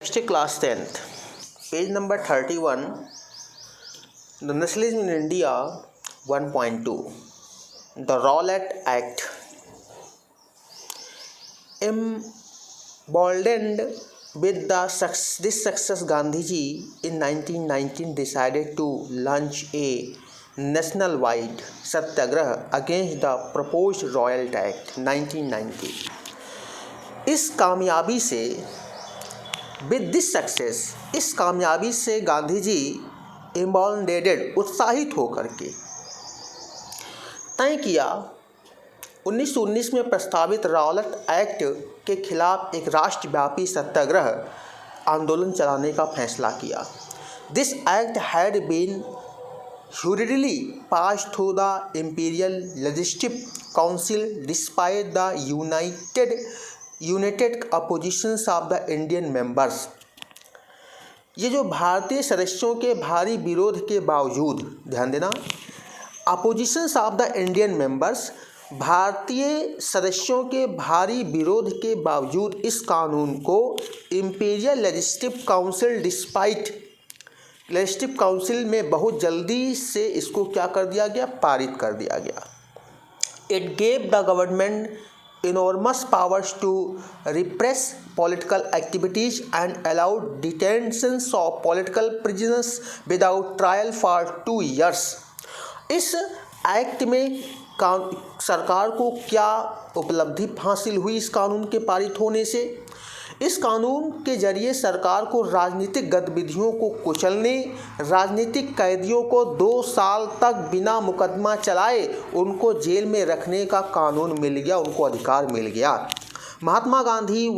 Next, class 10th, page number 31, the Nationalism in India 1.2, the Rowlatt Act. Emboldened with this success, Gandhiji in 1919 decided to launch a national-wide satyagraha against the proposed Rowlatt Act 1990. इस कामयाबी से गांधी जी एम्बॉल्डेड उत्साहित होकर के तय किया 1919 में प्रस्तावित रॉलेट एक्ट के खिलाफ एक राष्ट्रव्यापी सत्याग्रह आंदोलन चलाने का फैसला किया। This act had been hurriedly passed through the Imperial Legislative Council despite the united oppositions of the Indian members. ये जो भारतीय सदस्यों के भारी विरोध के बावजूद, ध्यान देना, oppositions of the Indian members, भारतीय सदस्यों के भारी विरोध के बावजूद इस कानून को imperial legislative council legislative council में बहुत जल्दी से इसको क्या कर दिया गया, पारित कर दिया गया। It gave the government enormous powers to repress political activities and allowed detentions of political prisoners without trial for 2 years. इस एक्ट में सरकार को क्या उपलब्धि हासिल हुई इस कानून के पारित होने से? इस कानून के जरिए सरकार को राजनीतिक गतिविधियों को कुचलने, राजनीतिक कैदियों को 2 साल तक बिना मुकदमा चलाए उनको जेल में रखने का कानून मिल गया, उनको अधिकार मिल गया। Mahatma Gandhi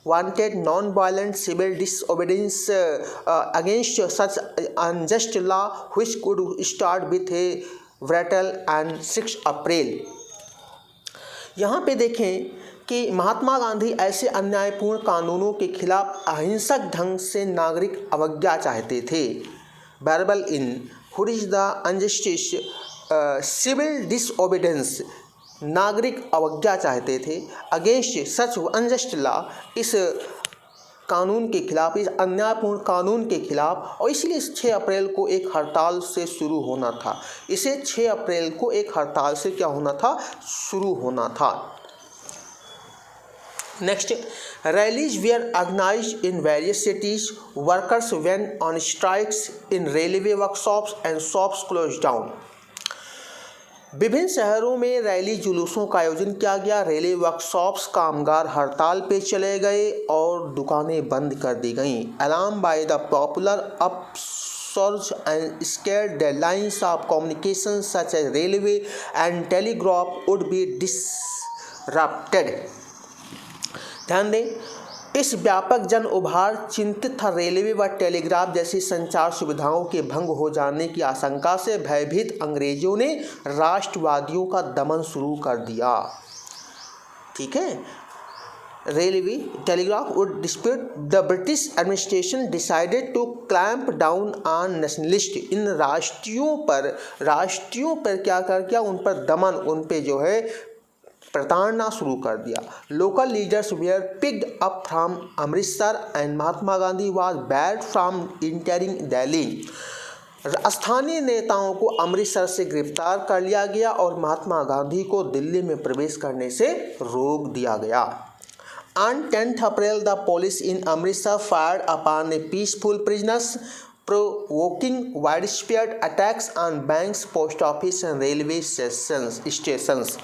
wanted non-violent civil disobedience against such unjust law which could start with a brutal and 6 अप्रैल। यहाँ पे देखें कि महात्मा गांधी ऐसे अन्यायपूर्ण कानूनों के खिलाफ अहिंसक ढंग से नागरिक अवज्ञा चाहते थे। बैरबल in hood is the injustice civil disobedience, नागरिक अवज्ञा चाहते थे अगेंस्ट सच अनजस्ट लॉ, इस कानून के खिलाफ, इस अन्यायपूर्ण कानून के खिलाफ, और इसलिए 6 अप्रैल को एक हड़ताल से शुरू होना था। इसे 6 अप्रैल को एक हड़ताल से क्या होना था, शुरू होना था। Next, rallies were organized in various cities. Workers went on strikes in railway workshops and shops closed down. विभिन्न शहरों में रैली जुलूसों का आयोजन किया गया, रेलवे वर्कशॉप्स, कामगार हड़ताल पे चले गए और दुकानें बंद कर दी गईं। Alarm by the popular upsurge and scared the lines of communication such as railway and telegraph would be disrupted. ध्यान दें, इस व्यापक जन उभार चिंतित था रेलवे व टेलीग्राफ जैसी संचार सुविधाओं के भंग हो जाने की आशंका से भयभीत अंग्रेजों ने राष्ट्रवादियों का दमन शुरू कर दिया। ठीक है, railway telegraph would dispute the British administration decided to clamp down on nationalist. इन राष्ट्रीयों पर क्या कर किया, उन पर दमन, उन पे जो है प्रताड़ना शुरू कर दिया। Local leaders were picked up from Amritsar and Mahatma Gandhi was barred from entering Delhi. स्थानीय नेताओं को अमृतसर से गिरफ्तार कर लिया गया और महात्मा गांधी को दिल्ली में प्रवेश करने से रोक दिया गया। On 10th April, the police in Amritsar fired upon a peaceful prisoners, provoking widespread attacks on banks, post office and railway stations.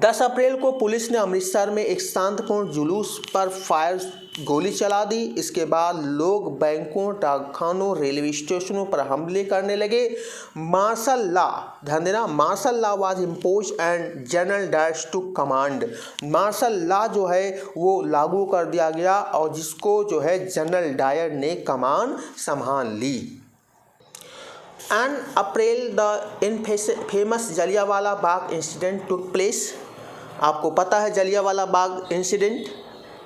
10 अप्रैल को पुलिस ने अमृतसर में एक शांतिपूर्ण जुलूस पर गोली चला दी। इसके बाद लोग बैंकों, डाकखानों, रेलवे स्टेशनों पर हमले करने लगे। मार्शल लॉ, ध्यान देना, martial law was impose and general direct to command. Martial law जो है वो लागू कर दिया गया और जिसको जो है जनरल डायर ने कमान संभाल ली। And April the famous Jallianwala Bagh incident took place. आपको पता है जलियांवाला बाग इंसिडेंट,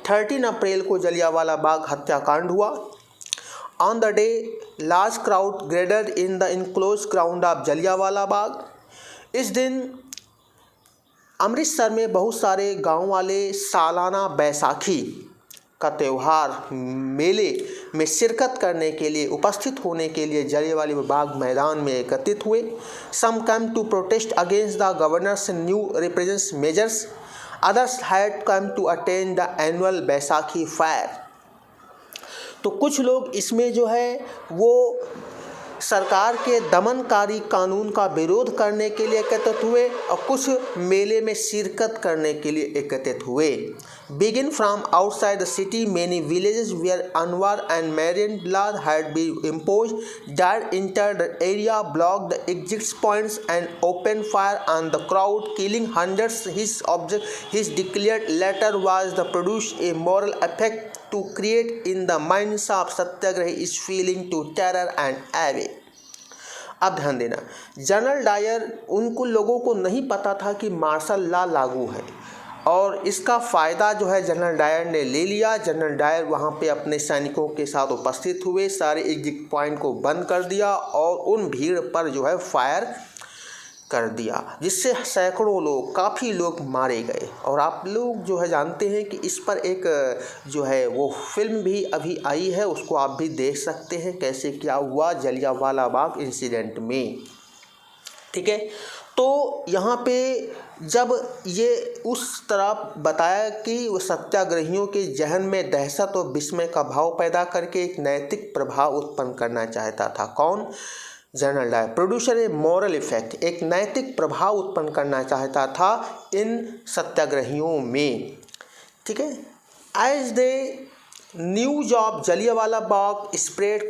13 अप्रैल को जलियांवाला बाग हत्याकांड हुआ। On the day large crowd gathered in the enclose ground of Jallianwala Bagh. इस दिन अमृतसर में बहुत सारे गांव वाले सालाना बैसाखी का त्यौहार मेले में शिरकत करने के लिए, उपस्थित होने के लिए जलियांवाला बाग मैदान में एकत्रित हुए। Some come to protest against the governor's new repression measures, others had come to attend the annual Baisakhi fair. तो कुछ लोग इसमें जो है वो सरकार के दमनकारी कानून का विरोध करने के लिए एकत्रित हुए और कुछ मेले में शिरकत करने के लिए एकत्रित हुए। Begin from outside the city, many villages where Anwar and Marian law had been imposed, Dad entered the area, blocked the exit points and opened fire on the crowd, killing hundreds. His declared letter was to produce a moral effect to create in the minds of Satyagrahi is feeling to terror and awe. अब ध्यान देना, general Dyer उनको लोगों को नहीं पता था कि मार्शल लॉ लागू है और इसका फ़ायदा जो है जनरल डायर ने ले लिया। जनरल डायर वहाँ पे अपने सैनिकों के साथ उपस्थित हुए, सारे एग्जिट पॉइंट को बंद कर दिया और उन भीड़ पर जो है फायर कर दिया, जिससे सैकड़ों लोग, काफ़ी लोग मारे गए। और आप लोग जो है जानते हैं कि इस पर एक जो है वो फिल्म भी अभी आई है, उसको आप भी देख सकते हैं कैसे क्या हुआ जलियांवाला बाग इंसिडेंट में। ठीक है, तो यहाँ पे जब ये उस तरह बताया कि वो सत्याग्रहियों के जहन में दहशत और विस्मय का भाव पैदा करके एक नैतिक प्रभाव उत्पन्न करना चाहता था। कौन? General Dyer. Produce a moral effect, एक नैतिक प्रभाव उत्पन्न करना चाहता था इन सत्याग्रहियों में। ठीक है, as the news of Jallianwala Bagh spread,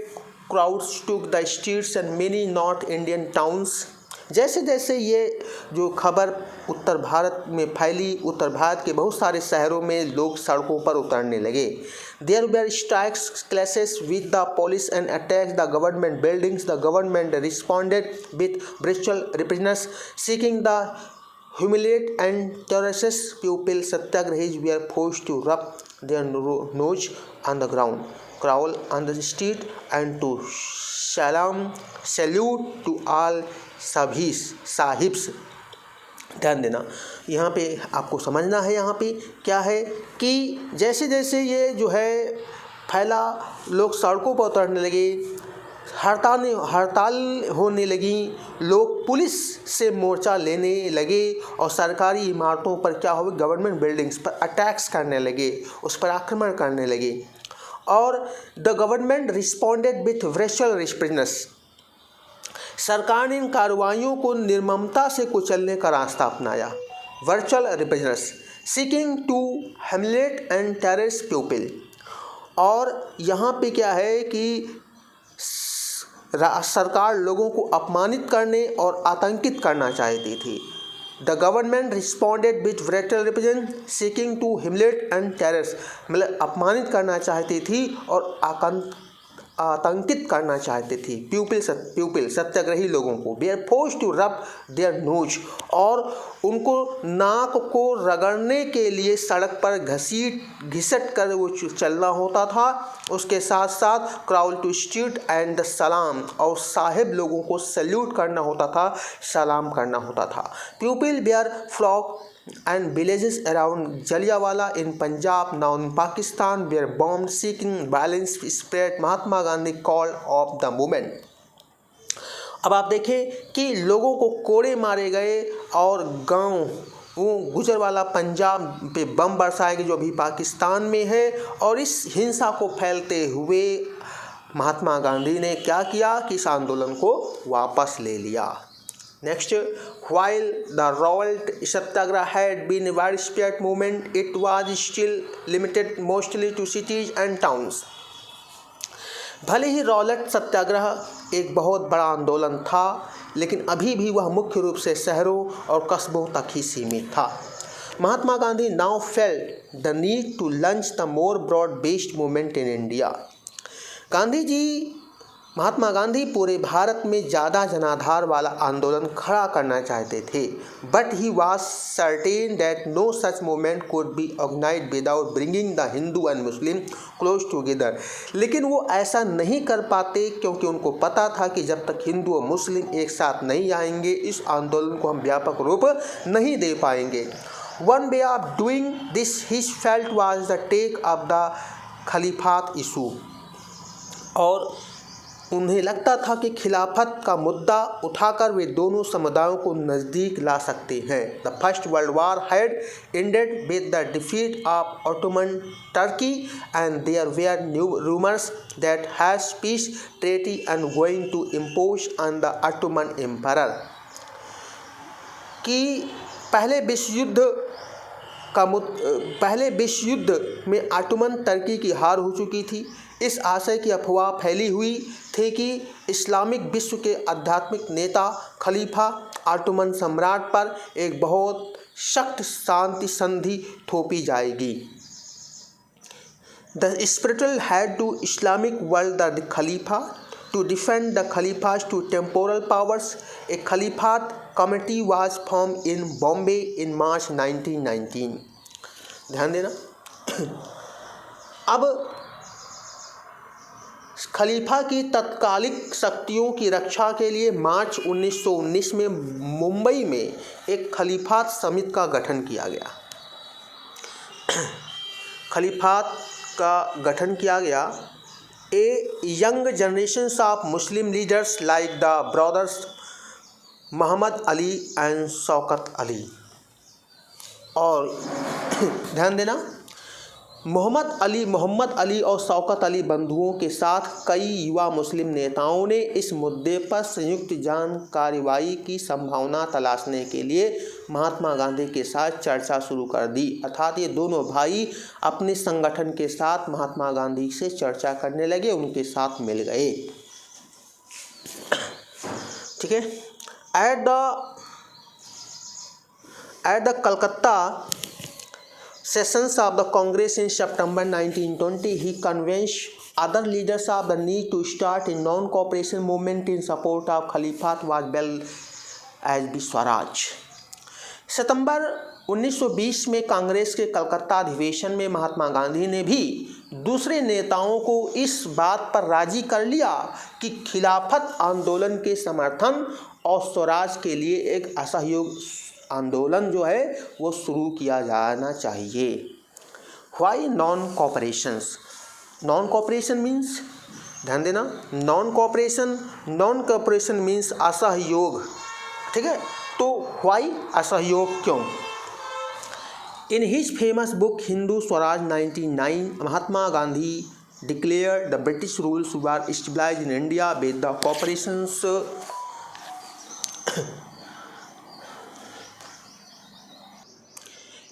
crowds took the streets and many north Indian towns. जैसे जैसे ये जो खबर उत्तर भारत में फैली, उत्तर भारत के बहुत सारे शहरों में लोग सड़कों पर उतरने लगे। There were strikes, clashes with the police and attacks the government buildings. The government responded with brutal repressions, seeking the humiliate and terrorize people. Satyagrahis were forced to rub their nose on the ground, crawl on the street and to salute to all sahibs. ध्यान देना, यहाँ पे आपको समझना है यहाँ पे क्या है कि जैसे जैसे ये जो है फैला, लोग सड़कों पर उतरने लगे, हड़ताल होने लगी, लोग पुलिस से मोर्चा लेने लगे और सरकारी इमारतों पर क्या हुआ, गवर्नमेंट बिल्डिंग्स पर अटैक्स करने लगे, उस पर आक्रमण करने लगे। और the government responded with brutal repressions, सरकार ने इन कार्रवाइयों को निर्ममता से कुचलने का रास्ता अपनाया। Virtual repressions, seeking to humiliate and terrorise people. और यहाँ पे क्या है कि सरकार लोगों को अपमानित करने और आतंकित करना चाहती थी। The government responded with brutal repression, seeking to humiliate and terrorise, मतलब अपमानित करना चाहती थी और आतंकित करना चाहती थी पीपल सत्याग्रही लोगों को। Were forced to rub their nose, और उनको नाक को रगड़ने के लिए सड़क पर घिसट कर वो चलना होता था। उसके साथ साथ crawl to street and the salaam, और साहिब लोगों को सैल्यूट करना होता था, सलाम करना होता था। People were flogged and villages around Jallianwala in Punjab, now in Pakistan, were bombed, seeking violence spread. Mahatma Gandhi called off the movement. अब आप देखें कि लोगों को कोड़े मारे गए और गांव वो गुजरवाला पंजाब पे बम बरसाए गए जो अभी पाकिस्तान में है। और इस हिंसा को फैलते हुए महात्मा गांधी ने क्या किया कि इस आंदोलन को वापस ले लिया। Next, while the revolt Satyagraha had been a widespread movement, it was still limited mostly to cities and towns. भले ही रॉलेट सत्याग्रह एक बहुत बड़ा आंदोलन था, लेकिन अभी भी वह मुख्य रूप से शहरों और कस्बों तक ही सीमित था। Mahatma Gandhi now felt the need to launch the more broad-based movement in India. Mahatma Gandhi पूरे भारत में ज़्यादा जनाधार वाला आंदोलन खड़ा करना चाहते थे, but he was certain that no such movement could be organised without bringing the Hindu and Muslim close together. लेकिन वो ऐसा नहीं कर पाते क्योंकि उनको पता था कि जब तक हिंदू और मुस्लिम एक साथ नहीं आएंगे, इस आंदोलन को हम व्यापक रूप नहीं दे पाएंगे। One way of doing this he felt was the take of the Khilafat issue, और उन्हें लगता था कि खिलाफत का मुद्दा उठाकर वे दोनों समुदायों को नज़दीक ला सकते हैं। The first world war had ended with the defeat of Ottoman Turkey and there were new rumours that has peace treaty and going to impose on the Ottoman emperor, कि पहले विश्व युद्ध में ऑटोमन टर्की की हार हो चुकी थी। इस आशय की अफवाह फैली हुई थी कि इस्लामिक विश्व के आध्यात्मिक नेता खलीफा ऑटोमन सम्राट पर एक बहुत सख्त शांति संधि थोपी जाएगी। The spiritual had to Islamic world the Khalifa to defend the Khalifa's two temporal powers. A Khalifat committee was formed in Bombay in March 1919. ध्यान देना। अब खलीफा की तत्कालिक शक्तियों की रक्षा के लिए मार्च 1919 में मुंबई में एक खलीफात समिति का गठन किया गया। खलीफात का गठन किया गया। A young generation of Muslim leaders like the brothers Mohammad Ali and Shaukat Ali, और ध्यान देना, मोहम्मद अली और शौकत अली बंधुओं के साथ कई युवा मुस्लिम नेताओं ने इस मुद्दे पर संयुक्त जान कार्रवाई की संभावना तलाशने के लिए महात्मा गांधी के साथ चर्चा शुरू कर दी। अर्थात ये दोनों भाई अपने संगठन के साथ महात्मा गांधी से चर्चा करने लगे, उनके साथ मिल गए। ठीक है। At the Calcutta sessions of the Congress in September 1920, he convinced other leaders of the need to start a non-cooperation movement in support of Khalifat was well as be Swaraj. सितंबर 1920 में कांग्रेस के कलकत्ता अधिवेशन में महात्मा गांधी ने भी दूसरे नेताओं को इस बात पर राजी कर लिया कि खिलाफत आंदोलन के समर्थन और स्वराज के लिए एक असहयोग आंदोलन जो है वो शुरू किया जाना चाहिए। वाई नॉन कोऑपरेशन मीन्स, ध्यान देना, नॉन कोऑपरेशन मीन्स असहयोग। ठीक है, तो वाई असहयोग क्यों? In his famous book Hindu Swaraj 1909, Mahatma Gandhi declared the British rules were established in India with the cooperations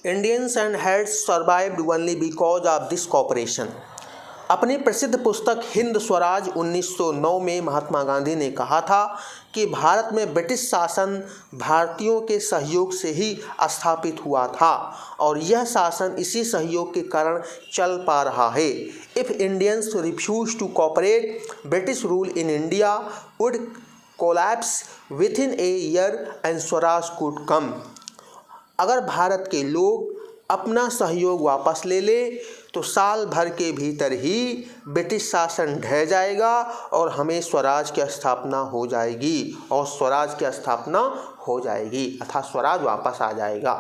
Indians and had survived only because of this cooperation. अपनी प्रसिद्ध पुस्तक हिंद स्वराज 1909 में महात्मा गांधी ने कहा था कि भारत में ब्रिटिश शासन भारतीयों के सहयोग से ही स्थापित हुआ था और यह शासन इसी सहयोग के कारण चल पा रहा है। If Indians refuse to cooperate, British rule in India would collapse within a year and swaraj could come. अगर भारत के लोग अपना सहयोग वापस ले तो साल भर के भीतर ही ब्रिटिश शासन ढह जाएगा और हमें स्वराज की स्थापना हो जाएगी अर्थात स्वराज वापस आ जाएगा।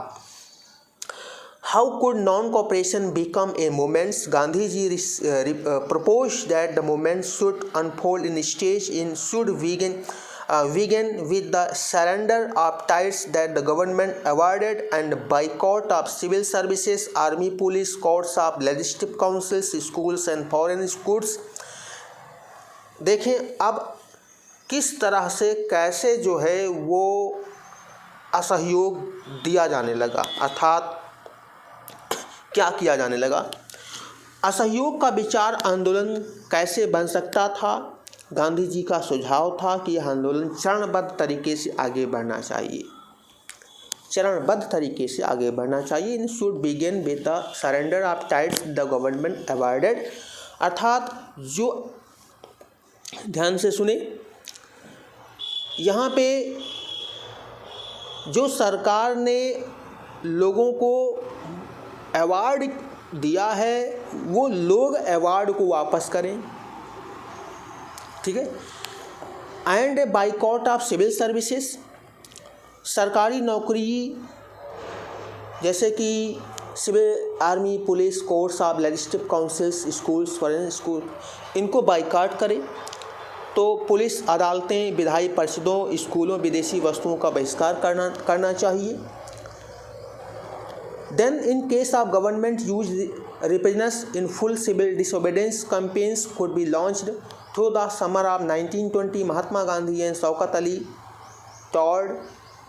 How could non cooperation become a movement? Gandhi ji proposed that the movement should unfold in stage in should begin with the surrender of tithes that the government awarded and boycott of civil services, army, police, courts of legislative councils, schools and foreign goods। देखें अब किस तरह से कैसे जो है वो असहयोग दिया जाने लगा, अर्थात क्या किया जाने लगा। असहयोग का विचार आंदोलन कैसे बन सकता था? गांधी जी का सुझाव था कि यह आंदोलन चरणबद्ध तरीके से आगे बढ़ना चाहिए। In should begin with the surrender of titles the government awarded, अर्थात जो, ध्यान से सुने, यहाँ पे जो सरकार ने लोगों को अवार्ड दिया है वो लोग अवार्ड को वापस करें। ठीक है। And a boycott of civil services, सरकारी नौकरी जैसे कि civil, army, police, courts of legislative councils, schools, foreign school, इनको बाइकाट करें। तो पुलिस, अदालतें, विधायी परिषदों, स्कूलों, विदेशी वस्तुओं का बहिष्कार करना चाहिए। Then in case of government uses represents in full civil disobedience campaigns could be launched through the summer of 1920। Mahatma Gandhi and Shaukat Ali toured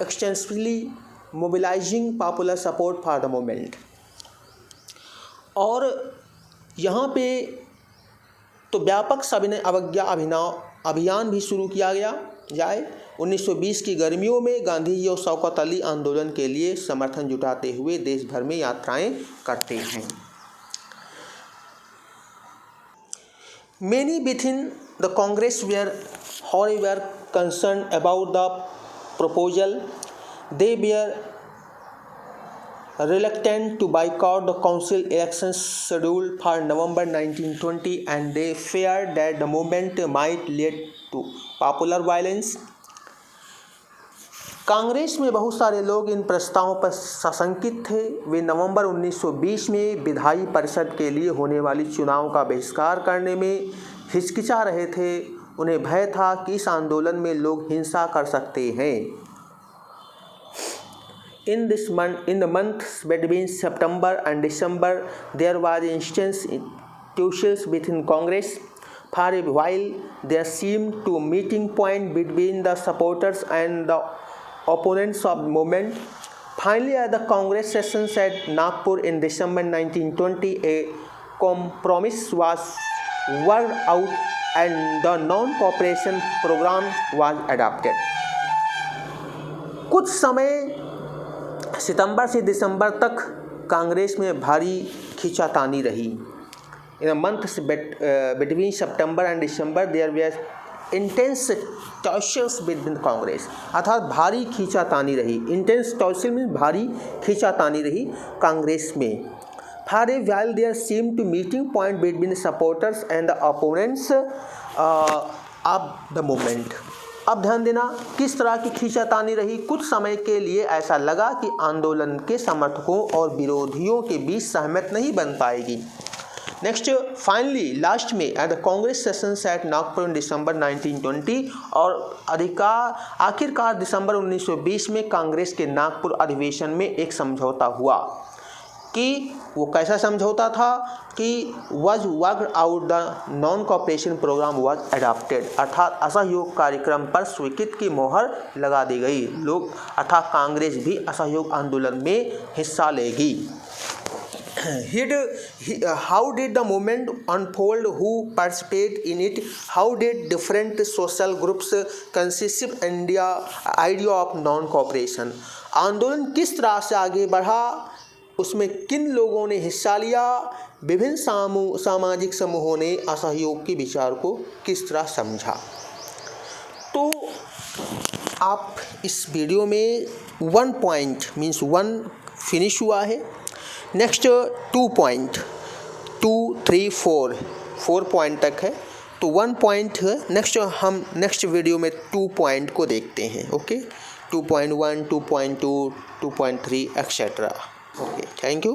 extensively mobilising popular support for the movement. और यहाँ पे तो व्यापक सविनय अवज्ञा अभियान भी शुरू किया जाए। 1920 की गर्मियों में गांधी जी और शौकत अली आंदोलन के लिए समर्थन जुटाते हुए देश भर में यात्राएं करते हैं। Many within the Congress were however concerned about the proposal. They were reluctant to boycott the council elections scheduled for November 1920, and they feared that the movement might lead to popular violence. Congress में बहुत सारे लोग इन प्रस्तावों पर सशंकित थे। वे नवंबर 1920 में विधायी परिषद के लिए होने वाली चुनाव का बहिष्कार करने में हिचकिचा रहे थे। उन्हें भय था कि इस आंदोलन में लोग हिंसा कर सकते हैं। In the months between September and December, there was institutions within Congress. For a while, there seemed to a meeting point between the supporters and the opponents of the movement. Finally, at the Congress sessions at Nagpur in December 1920, a compromise was worked out and the non-cooperation program was adopted. कुछ समय सितंबर से दिसंबर तक कांग्रेस में भारी खींचातानी रही। In months between September and December there were intense tortures with Congress, अर्थात भारी खींचातानी रही। इंटेंस टॉर्चर मीन्स भारी खींचातानी रही कांग्रेस में। For a while there seem to meeting point between supporters and the opponents of the movement. अब ध्यान देना किस तरह की खींचातानी रही। कुछ समय के लिए ऐसा लगा कि आंदोलन के समर्थकों और विरोधियों के बीच सहमति नहीं बन पाएगी। नेक्स्ट, फाइनली लास्ट में at the Congress sessions at Nagpur in December 1920, और आखिरकार दिसंबर 1920 में कांग्रेस के नागपुर अधिवेशन में एक समझौता हुआ। कि वो कैसा समझौता था कि was worked out the non-cooperation program was adopted, अर्थात असहयोग कार्यक्रम पर स्वीकृति की मोहर लगा दी गई। लोग अर्थात कांग्रेस भी असहयोग आंदोलन में हिस्सा लेगी। How did the movement unfold? Who participated in it? How did different social groups conceive idea of non-cooperation? आंदोलन किस तरह से आगे बढ़ा, उसमें किन लोगों ने हिस्सा लिया, विभिन्न सामाजिक समूहों ने असहयोग के विचार को किस तरह समझा। तो आप इस वीडियो में 1 पॉइंट मीन्स 1 फिनिश हुआ है। नेक्स्ट 2 पॉइंट 2, 3, 4 पॉइंट तक है, तो 1 पॉइंट है। नेक्स्ट हम नेक्स्ट वीडियो में 2 पॉइंट को देखते हैं। Okay, 2.1, 2.2, 2.3 etcetera. Okay, thank you.